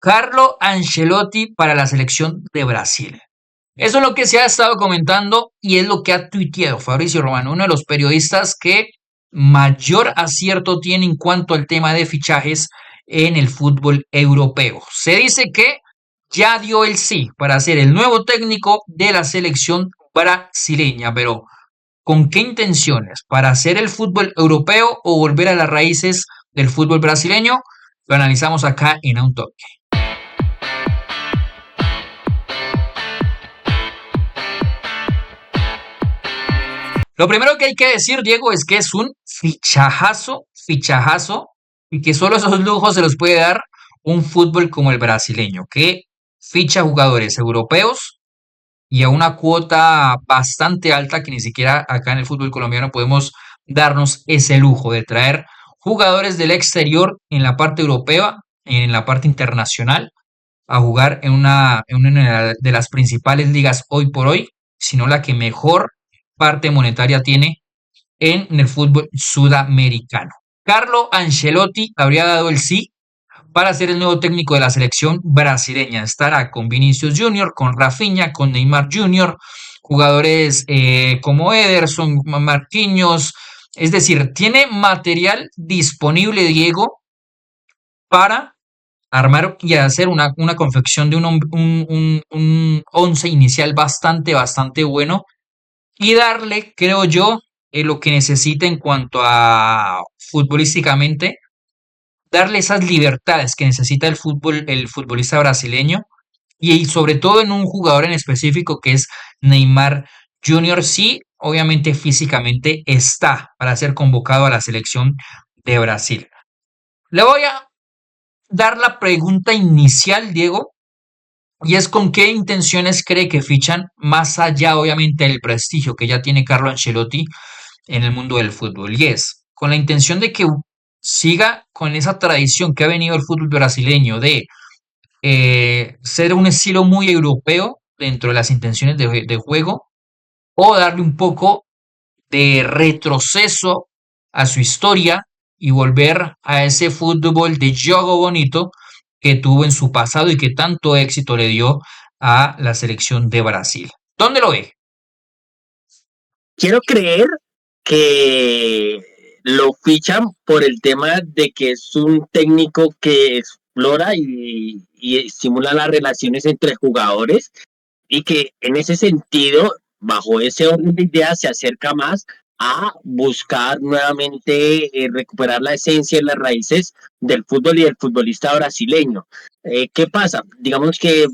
Carlo Ancelotti para la selección de Brasil. Eso es lo que se ha estado comentando y es lo que ha tuiteado Fabrizio Romano, uno de los periodistas que mayor acierto tiene en cuanto al tema de fichajes en el fútbol europeo. Se dice que ya dio el sí para ser el nuevo técnico de la selección brasileña, pero ¿con qué intenciones? ¿Para hacer el fútbol europeo o volver a las raíces del fútbol brasileño? Lo analizamos acá en Un Toque. Lo primero que hay que decir, Diego, es que es un fichajazo, y que solo esos lujos se los puede dar un fútbol como el brasileño, que ficha jugadores europeos y a una cuota bastante alta que ni siquiera acá en el fútbol colombiano podemos darnos ese lujo de traer jugadores del exterior en la parte europea, en la parte internacional, a jugar en una de las principales ligas hoy por hoy, sino la que mejor parte monetaria tiene en el fútbol sudamericano. Carlo Ancelotti habría dado el sí para ser el nuevo técnico de la selección brasileña. Estará con Vinicius Junior, con Rafinha, con Neymar Junior, jugadores como Ederson, Marquinhos. Es decir, tiene material disponible, Diego, para armar y hacer una confección de un once inicial bastante bueno y darle, creo yo, lo que necesita en cuanto a futbolísticamente, darle esas libertades que necesita el futbolista brasileño y sobre todo en un jugador en específico que es Neymar Junior. Sí, obviamente físicamente está para ser convocado a la selección de Brasil. Le voy a dar la pregunta inicial, Diego, y es con qué intenciones cree que fichan, más allá obviamente del prestigio que ya tiene Carlo Ancelotti en el mundo del fútbol. Y es con la intención de que siga con esa tradición que ha venido el fútbol brasileño de ser un estilo muy europeo dentro de las intenciones de juego, o darle un poco de retroceso a su historia y volver a ese fútbol de juego bonito que tuvo en su pasado y que tanto éxito le dio a la selección de Brasil. ¿Dónde lo ve? Quiero creer que lo fichan por el tema de que es un técnico que explora y estimula las relaciones entre jugadores y que en ese sentido, bajo ese orden de ideas, se acerca más a buscar nuevamente recuperar la esencia y las raíces del fútbol y del futbolista brasileño. ¿Qué pasa? Digamos que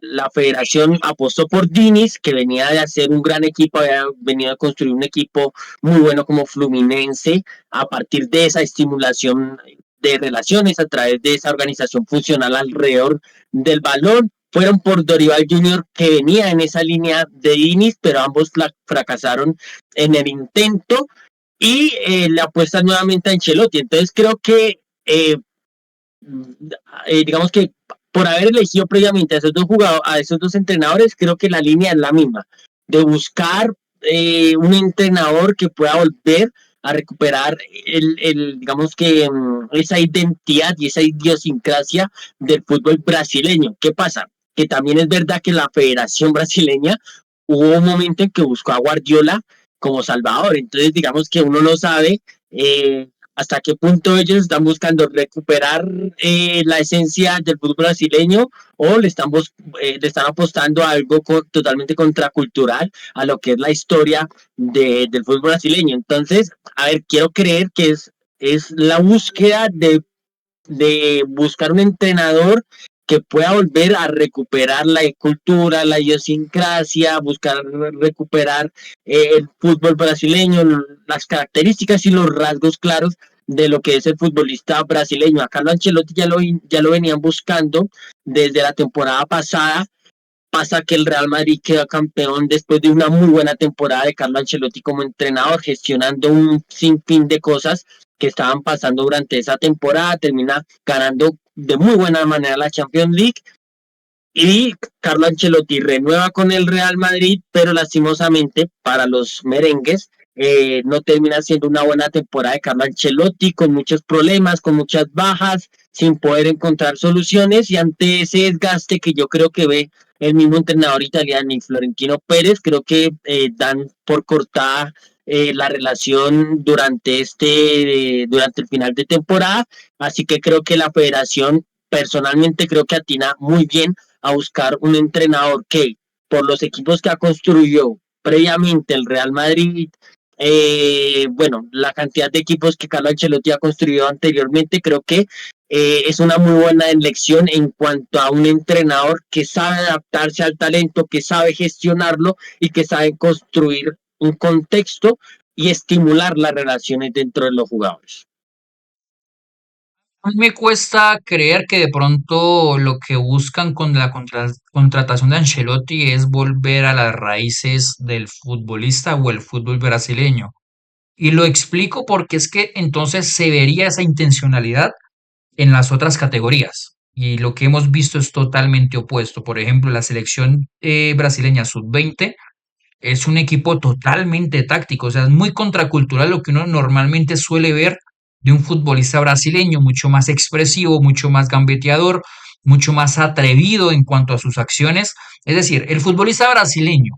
la federación apostó por Diniz, que venía de hacer un gran equipo, había venido a construir un equipo muy bueno como Fluminense, a partir de esa estimulación de relaciones a través de esa organización funcional alrededor del balón. Fueron por Dorival Junior, que venía en esa línea de Diniz, pero ambos fracasaron en el intento y le apuestan nuevamente a Ancelotti. Entonces creo que digamos que por haber elegido previamente a esos dos jugadores, a esos dos entrenadores, creo que la línea es la misma, de buscar un entrenador que pueda volver a recuperar digamos que esa identidad y esa idiosincrasia del fútbol brasileño. ¿Qué pasa? Que también es verdad que la Federación Brasileña hubo un momento en que buscó a Guardiola como salvador, entonces digamos que uno no sabe hasta qué punto ellos están buscando recuperar la esencia del fútbol brasileño o le están apostando a algo totalmente contracultural a lo que es la historia del fútbol brasileño. Entonces, a ver, quiero creer que es la búsqueda de buscar un entrenador que pueda volver a recuperar la cultura, la idiosincrasia, buscar recuperar el fútbol brasileño, las características y los rasgos claros de lo que es el futbolista brasileño. A Carlo Ancelotti ya lo venían buscando desde la temporada pasada. Pasa que el Real Madrid queda campeón después de una muy buena temporada de Carlo Ancelotti como entrenador, gestionando un sinfín de cosas que estaban pasando durante esa temporada. Termina ganando de muy buena manera la Champions League y Carlo Ancelotti renueva con el Real Madrid, pero lastimosamente para los merengues no termina siendo una buena temporada de Carlo Ancelotti, con muchos problemas, con muchas bajas, sin poder encontrar soluciones, y ante ese desgaste que yo creo que ve el mismo entrenador italiano y Florentino Pérez, creo que dan por cortada la relación durante el final de temporada, así que creo que la federación, personalmente creo que atina muy bien a buscar un entrenador que, por los equipos que ha construido previamente el Real Madrid, bueno, la cantidad de equipos que Carlo Ancelotti ha construido anteriormente, creo que es una muy buena elección en cuanto a un entrenador que sabe adaptarse al talento, que sabe gestionarlo y que sabe construir un contexto y estimular las relaciones dentro de los jugadores. A mí me cuesta creer que de pronto lo que buscan con la contratación de Ancelotti es volver a las raíces del futbolista o el fútbol brasileño. Y lo explico porque es que entonces se vería esa intencionalidad en las otras categorías. Y lo que hemos visto es totalmente opuesto. Por ejemplo, la selección brasileña sub-20 es un equipo totalmente táctico, o sea, es muy contracultural lo que uno normalmente suele ver de un futbolista brasileño, mucho más expresivo, mucho más gambeteador, mucho más atrevido en cuanto a sus acciones. Es decir, el futbolista brasileño,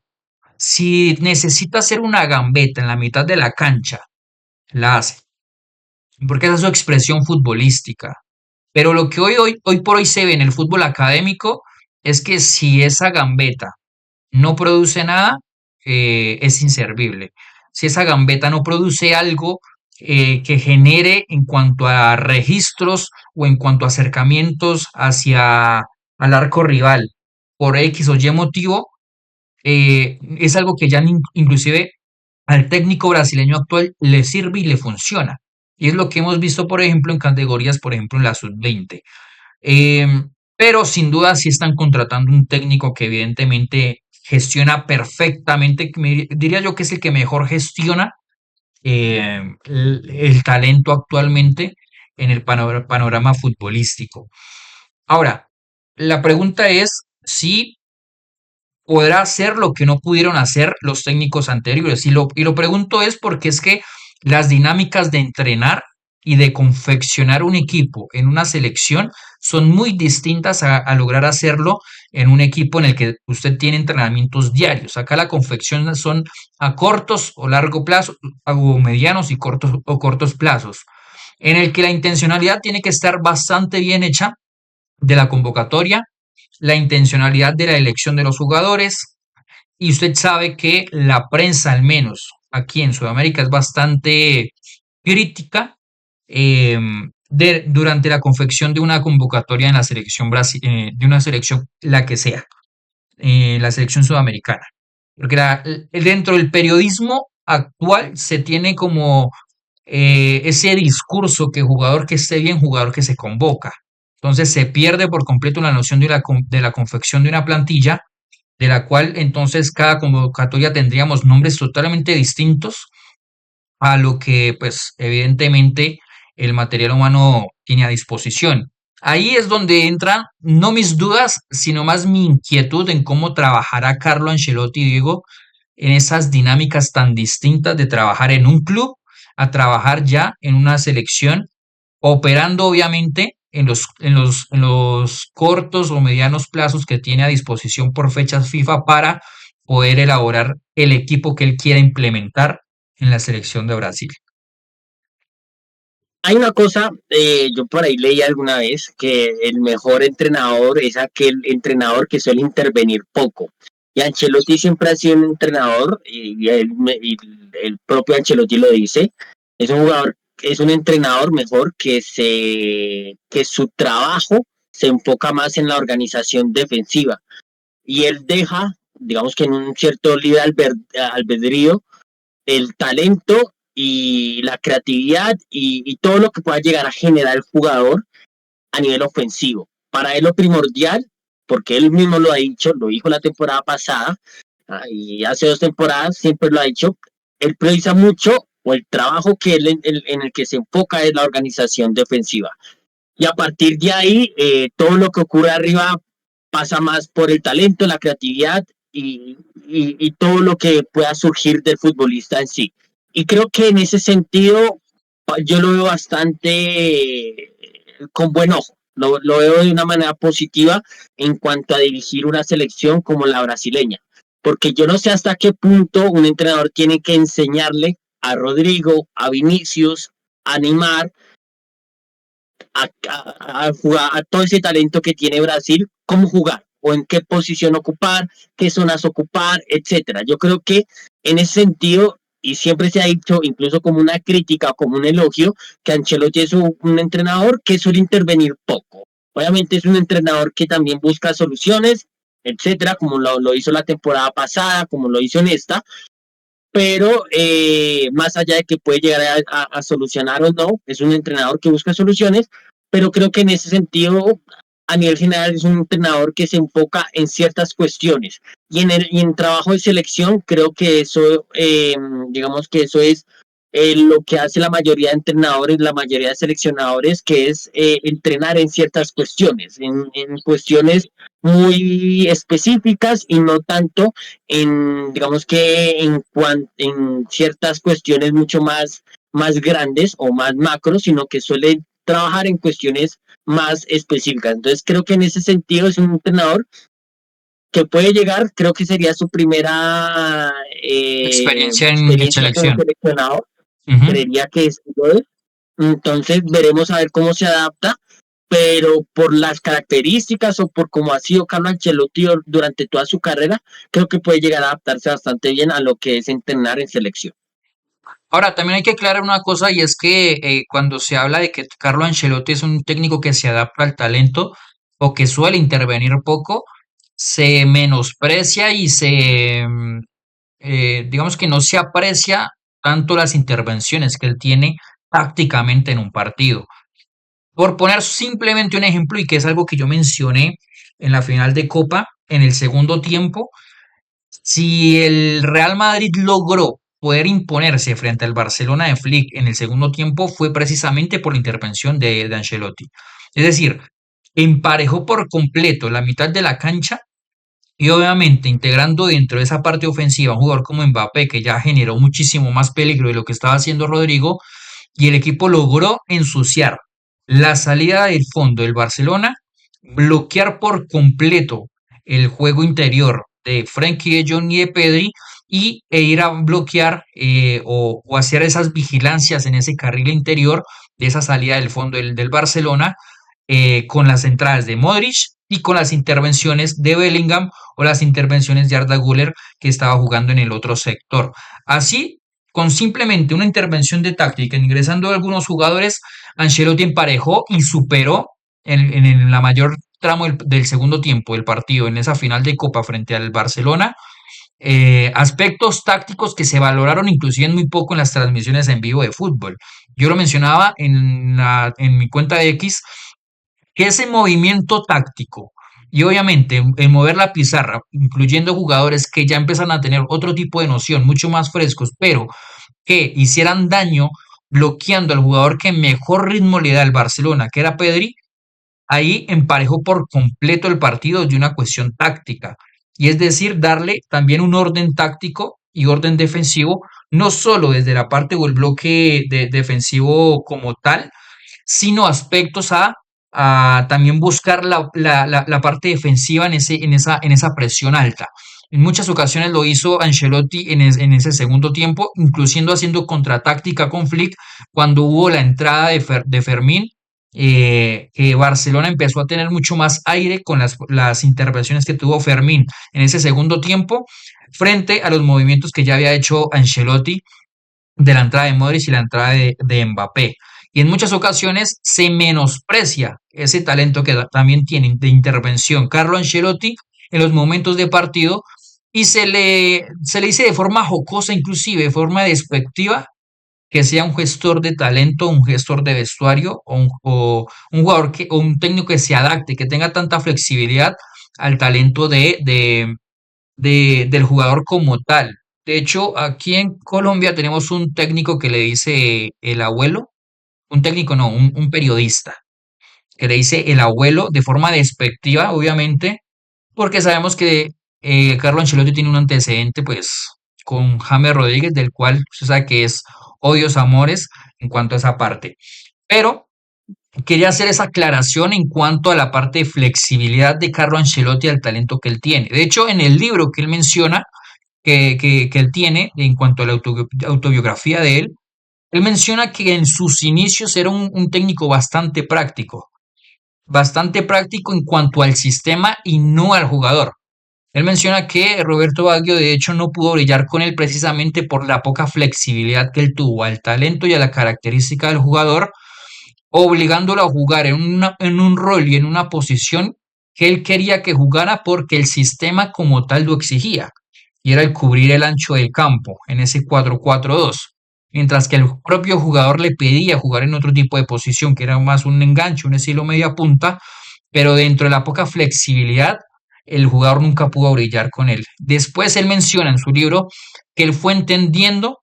si necesita hacer una gambeta en la mitad de la cancha, la hace, porque esa es su expresión futbolística. Pero lo que hoy por hoy se ve en el fútbol académico es que si esa gambeta no produce nada, es inservible. Si esa gambeta no produce algo que genere en cuanto a registros o en cuanto a acercamientos hacia al arco rival por X o Y motivo, es algo que ya inclusive al técnico brasileño actual le sirve y le funciona. Y es lo que hemos visto, por ejemplo, en categorías, por ejemplo, en la sub-20. Pero sin duda sí están contratando un técnico que evidentemente gestiona perfectamente, diría yo que es el que mejor gestiona el talento actualmente en el panorama futbolístico. Ahora, la pregunta es si podrá hacer lo que no pudieron hacer los técnicos anteriores. Y lo pregunto es porque es que las dinámicas de entrenar y de confeccionar un equipo en una selección son muy distintas a lograr hacerlo en un equipo en el que usted tiene entrenamientos diarios. Acá la confección son a cortos o largo plazo, o medianos y cortos plazos, en el que la intencionalidad tiene que estar bastante bien hecha de la convocatoria, la intencionalidad de la elección de los jugadores, y usted sabe que la prensa, al menos aquí en Sudamérica, es bastante crítica durante la confección de una convocatoria en la selección de una selección, la que sea, la selección sudamericana. Porque dentro del periodismo actual se tiene como ese discurso que jugador que esté bien, jugador que se convoca. Entonces se pierde por completo la noción de la confección de una plantilla, de la cual entonces cada convocatoria tendríamos nombres totalmente distintos a lo que pues evidentemente el material humano tiene a disposición. Ahí es donde entran no mis dudas, sino más mi inquietud en cómo trabajará Carlo Ancelotti, Diego, en esas dinámicas tan distintas de trabajar en un club a trabajar ya en una selección, operando obviamente en los cortos o medianos plazos que tiene a disposición por fechas FIFA para poder elaborar el equipo que él quiera implementar en la selección de Brasil. Hay una cosa, yo por ahí leí alguna vez que el mejor entrenador es aquel entrenador que suele intervenir poco. Y Ancelotti siempre ha sido un entrenador, y el propio Ancelotti lo dice, es un jugador, es un entrenador mejor que su trabajo se enfoca más en la organización defensiva. Y él deja, digamos que en un cierto libre albedrío, el talento y la creatividad y todo lo que pueda llegar a generar el jugador a nivel ofensivo. Para él lo primordial, porque él mismo lo ha dicho, lo dijo la temporada pasada, y hace 2 temporadas siempre lo ha dicho, él prioriza mucho, o el trabajo que él en el que se enfoca es la organización defensiva. Y a partir de ahí, todo lo que ocurre arriba pasa más por el talento, la creatividad y todo lo que pueda surgir del futbolista en sí. Y creo que en ese sentido yo lo veo bastante con buen ojo. Lo veo de una manera positiva en cuanto a dirigir una selección como la brasileña. Porque yo no sé hasta qué punto un entrenador tiene que enseñarle a Rodrigo, a Vinicius, a Neymar, a jugar, a todo ese talento que tiene Brasil, cómo jugar o en qué posición ocupar, qué zonas ocupar, etcétera. Yo creo que en ese sentido, y siempre se ha dicho, incluso como una crítica o como un elogio, que Ancelotti es un entrenador que suele intervenir poco. Obviamente es un entrenador que también busca soluciones, etcétera, como lo hizo la temporada pasada, como lo hizo en esta, pero más allá de que puede llegar a solucionar o no, es un entrenador que busca soluciones, pero creo que en ese sentido, a nivel general, es un entrenador que se enfoca en ciertas cuestiones. Y en trabajo de selección, creo que eso, digamos que eso es lo que hace la mayoría de entrenadores, la mayoría de seleccionadores, que es entrenar en ciertas cuestiones, en cuestiones muy específicas y no tanto digamos que en ciertas cuestiones mucho más grandes o más macro, sino que suele trabajar en cuestiones más específicas. Entonces creo que en ese sentido es un entrenador que puede llegar, creo que sería su primera Experiencia en experiencia como selección. seleccionador, Ujú. creería que es. Entonces veremos a ver cómo se adapta, pero por las características o por cómo ha sido Carlo Ancelotti durante toda su carrera, creo que puede llegar a adaptarse bastante bien a lo que es entrenar en selección. Ahora, también hay que aclarar una cosa y es que cuando se habla de que Carlo Ancelotti es un técnico que se adapta al talento o que suele intervenir poco, se menosprecia y digamos que no se aprecia tanto las intervenciones que él tiene tácticamente en un partido. Por poner simplemente un ejemplo y que es algo que yo mencioné en la final de Copa, en el segundo tiempo, si el Real Madrid logró poder imponerse frente al Barcelona de Flick en el segundo tiempo fue precisamente por la intervención de Ancelotti. Es decir, emparejó por completo la mitad de la cancha y obviamente integrando dentro de esa parte ofensiva un jugador como Mbappé que ya generó muchísimo más peligro de lo que estaba haciendo Rodrigo y el equipo logró ensuciar la salida del fondo del Barcelona, bloquear por completo el juego interior de Frenkie de Jong y de Pedri e ir a bloquear o hacer esas vigilancias en ese carril interior de esa salida del fondo del Barcelona con las entradas de Modric y con las intervenciones de Bellingham o las intervenciones de Arda Güler que estaba jugando en el otro sector. Así, con simplemente una intervención de táctica, ingresando algunos jugadores, Ancelotti emparejó y superó en la mayor tramo del segundo tiempo del partido, en esa final de Copa frente al Barcelona, aspectos tácticos que se valoraron inclusive muy poco en las transmisiones en vivo de fútbol. Yo lo mencionaba en mi cuenta de X, que ese movimiento táctico y obviamente el mover la pizarra, incluyendo jugadores que ya empiezan a tener otro tipo de noción, mucho más frescos, pero que hicieran daño bloqueando al jugador que mejor ritmo le da al Barcelona, que era Pedri, ahí emparejó por completo el partido de una cuestión táctica. Y es decir, darle también un orden táctico y orden defensivo, no solo desde la parte o el bloque defensivo como tal, sino aspectos a también buscar la parte defensiva en esa presión alta. En muchas ocasiones lo hizo Ancelotti en ese segundo tiempo, incluyendo haciendo contratáctica con Flick cuando hubo la entrada de Fermín, que Barcelona empezó a tener mucho más aire con las intervenciones que tuvo Fermín en ese segundo tiempo frente a los movimientos que ya había hecho Ancelotti de la entrada de Modric y la entrada de Mbappé. Y en muchas ocasiones se menosprecia ese talento que también tiene de intervención Carlo Ancelotti en los momentos de partido y se le dice de forma jocosa, inclusive de forma despectiva, que sea un gestor de talento, un gestor de vestuario un jugador o un técnico que se adapte, que tenga tanta flexibilidad al talento del jugador como tal. De hecho, aquí en Colombia tenemos un técnico que le dice el abuelo, un técnico no, un periodista, que le dice el abuelo de forma despectiva, obviamente, porque sabemos que Carlo Ancelotti tiene un antecedente, pues, con James Rodríguez, del cual usted sabe que es odios amores en cuanto a esa parte. Pero quería hacer esa aclaración en cuanto a la parte de flexibilidad de Carlo Ancelotti al talento que él tiene. De hecho, en el libro que él menciona, que él tiene, en cuanto a la autobiografía de él menciona que en sus inicios era un técnico bastante práctico en cuanto al sistema y no al jugador. Él menciona que Roberto Baggio de hecho no pudo brillar con él precisamente por la poca flexibilidad que él tuvo al talento y a la característica del jugador, obligándolo a jugar en un rol y en una posición que él quería que jugara porque el sistema como tal lo exigía, y era el cubrir el ancho del campo en ese 4-4-2, mientras que el propio jugador le pedía jugar en otro tipo de posición, que era más un enganche, un estilo media punta, pero dentro de la poca flexibilidad, el jugador nunca pudo brillar con él. Después él menciona en su libro que él fue entendiendo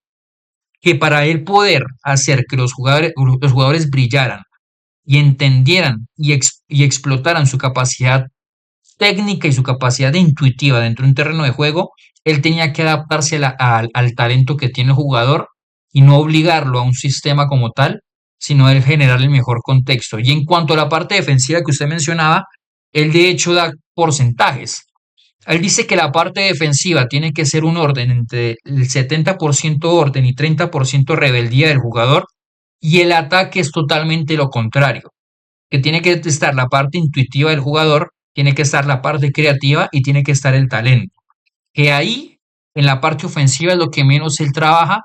que para él poder hacer que los jugadores brillaran y entendieran y explotaran su capacidad técnica y su capacidad de intuitiva dentro de un terreno de juego, él tenía que adaptarse al talento que tiene el jugador y no obligarlo a un sistema como tal, sino el generar el mejor contexto. Y en cuanto a la parte defensiva que usted mencionaba, él de hecho da porcentajes. Él dice que la parte defensiva tiene que ser un orden entre el 70% orden y 30% rebeldía del jugador, y el ataque es totalmente lo contrario, que tiene que estar la parte intuitiva del jugador, tiene que estar la parte creativa y tiene que estar el talento. Que ahí, en la parte ofensiva, es lo que menos él trabaja,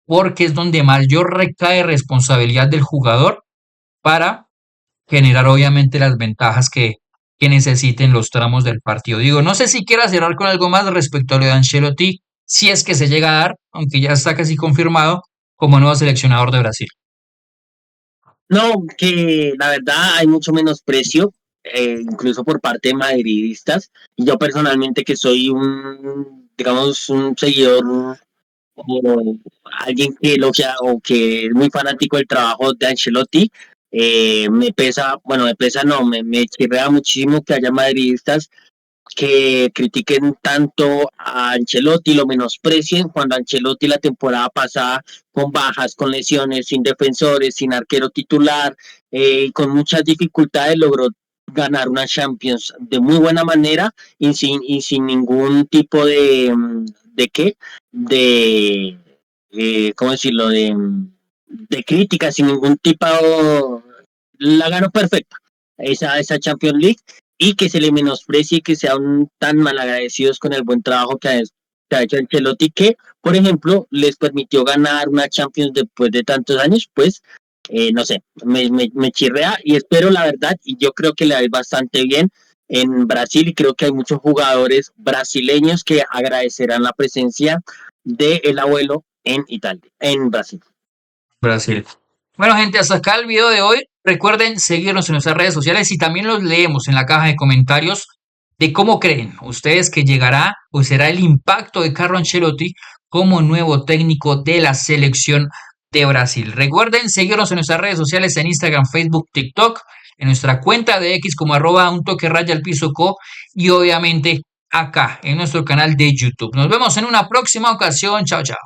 porque es donde mayor recae responsabilidad del jugador para generar obviamente las ventajas que necesiten los tramos del partido. Digo, no sé si quiera cerrar con algo más respecto a lo de Ancelotti, si es que se llega a dar, aunque ya está casi confirmado como nuevo seleccionador de Brasil. No, que la verdad hay mucho menosprecio, incluso por parte de madridistas. Y yo personalmente que soy digamos, un seguidor o alguien que elogia o que es muy fanático del trabajo de Ancelotti, me pesa, bueno, me pesa no, me chirrea muchísimo que haya madridistas que critiquen tanto a Ancelotti, lo menosprecien, cuando Ancelotti la temporada pasada, con bajas, con lesiones, sin defensores, sin arquero titular, con muchas dificultades, logró ganar una Champions de muy buena manera y sin ningún tipo ¿de qué? De, ¿cómo decirlo? De crítica, sin ningún tipo, la ganó perfecta, esa Champions League, y que se le menosprecie y que sean tan malagradecidos con el buen trabajo que ha hecho Ancelotti, que, por ejemplo, les permitió ganar una Champions después de tantos años. Pues, no sé, me chirrea y espero la verdad, y yo creo que le va a ir bastante bien en Brasil, y creo que hay muchos jugadores brasileños que agradecerán la presencia del abuelo en Italia, en Brasil. Brasil. Bueno, gente, hasta acá el video de hoy. Recuerden seguirnos en nuestras redes sociales y también los leemos en la caja de comentarios de cómo creen ustedes que llegará o será el impacto de Carlo Ancelotti como nuevo técnico de la selección de Brasil. Recuerden seguirnos en nuestras redes sociales en Instagram, Facebook, TikTok, en nuestra cuenta de X como @un toque raya al piso co, y obviamente acá en nuestro canal de YouTube. Nos vemos en una próxima ocasión. Chao, chao.